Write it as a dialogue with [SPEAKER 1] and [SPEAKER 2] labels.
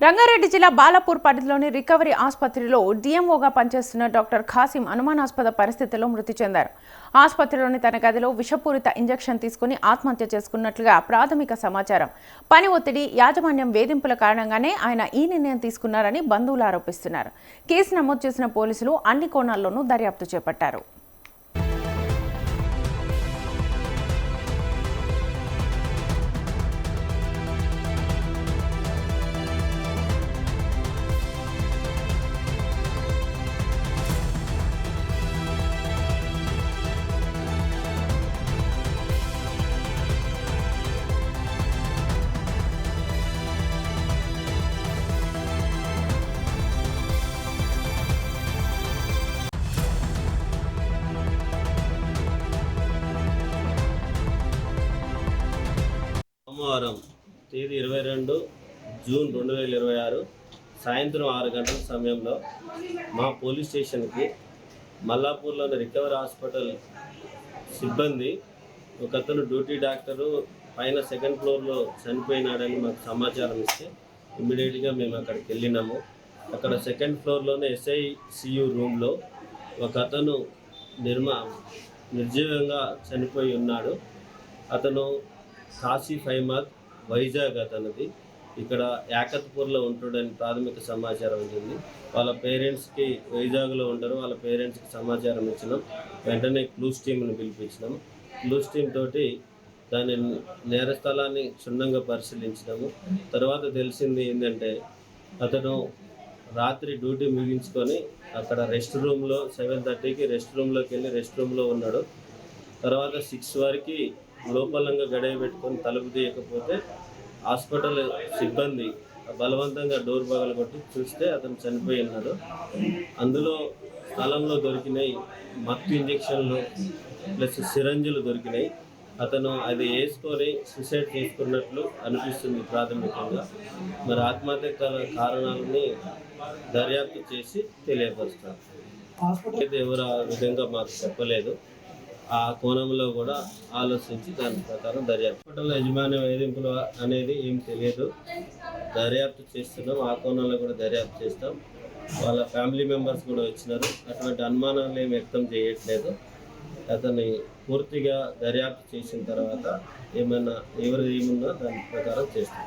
[SPEAKER 1] రంగారెడ్డి జిల్లా బాలాపూర్ పరిధిలోని రికవరీ ఆసుపత్రిలో డిఎంఓగా పనిచేస్తున్న డాక్టర్ ఖాసిం అనుమానాస్పద పరిస్థితిలో మృతి చెందారు. ఆసుపత్రిలోని తన గదిలో విషపూరిత ఇంజెక్షన్ తీసుకుని ఆత్మహత్య చేసుకున్నట్లుగా ప్రాథమిక సమాచారం. పని ఒత్తిడి, యాజమాన్యం వేధింపుల కారణంగానే ఆయన ఈ నిర్ణయం తీసుకున్నారని బంధువులు ఆరోపిస్తున్నారు. కేసు నమోదు చేసిన పోలీసులు అన్ని కోణాల్లోనూ దర్యాప్తు చేపట్టారు.
[SPEAKER 2] సోమవారం తేదీ 22 జూన్ 2026 సాయంత్రం 6 గంటల సమయంలో మా పోలీస్ స్టేషన్కి మల్లాపూర్లోని రికవరీ హాస్పిటల్ సిబ్బంది ఒకతను డ్యూటీ డాక్టరు పైన సెకండ్ ఫ్లోర్లో చనిపోయినాడని మాకు సమాచారం ఇస్తే ఇమ్మీడియట్గా మేము అక్కడికి వెళ్ళినాము. అక్కడ సెకండ్ ఫ్లోర్లోనే SICU రూమ్లో ఒకతను నిర్జీవంగా చనిపోయి ఉన్నాడు. అతను కాసిఫ్ అహ్మద్, వైజాగ్ అతనిది. ఇక్కడ యాకత్పూర్లో ఉంటాడని ప్రాథమిక సమాచారం ఉంటుంది. వాళ్ళ పేరెంట్స్కి వైజాగ్లో ఉంటారు. వాళ్ళ పేరెంట్స్కి సమాచారం ఇచ్చినాం. వెంటనే క్లూస్ టీమ్ని పిలిపించినాం. క్లూస్ టీమ్ తోటి దాని నేరస్థలాన్ని క్షుణ్ణంగా పరిశీలించినాము. తర్వాత తెలిసింది ఏంటంటే అతను రాత్రి డ్యూటీ ముగించుకొని అక్కడ రెస్ట్ రూమ్లో 7:30కి రెస్ట్ రూమ్లోకి వెళ్ళి రెస్ట్ రూమ్లో ఉన్నాడు. తర్వాత 6 వరకు లోపలంగా గడియ పెట్టుకొని తలుపు తీయకపోతే హాస్పిటల్ సిబ్బంది బలవంతంగా డోర్ పగలగొట్టి చూస్తే అతను చనిపోయి ఉన్నాడు. అందులో స్థలంలో దొరికినాయి మత్తు ఇంజెక్షన్లు ప్లస్ సిరంజులు దొరికినాయి. అతను అది వేసుకొని సూసైడ్ చేసుకున్నట్లు అనిపిస్తుంది ప్రాథమికంగా. మరి ఆత్మహత్య కారణాలని దర్యాప్తు చేసి తెలియపరుస్తారు. అయితే ఎవరు ఆ విధంగా మాకు చెప్పలేదు. ఆ కోణంలో కూడా ఆలోచించి దాని ప్రకారం దర్యాప్తు. హాస్పిటల్ యజమాని వేధింపులు అనేది ఏం తెలియదు. దర్యాప్తు చేస్తున్నాం. ఆ కోణంలో కూడా దర్యాప్తు చేస్తాం. వాళ్ళ ఫ్యామిలీ మెంబర్స్ కూడా వచ్చినారు. అటువంటి అనుమానాలు ఏమి వ్యక్తం చేయట్లేదు. అతన్ని పూర్తిగా దర్యాప్తు చేసిన తర్వాత ఏమన్నా ఏమున్నా దాని ప్రకారం చేస్తాం.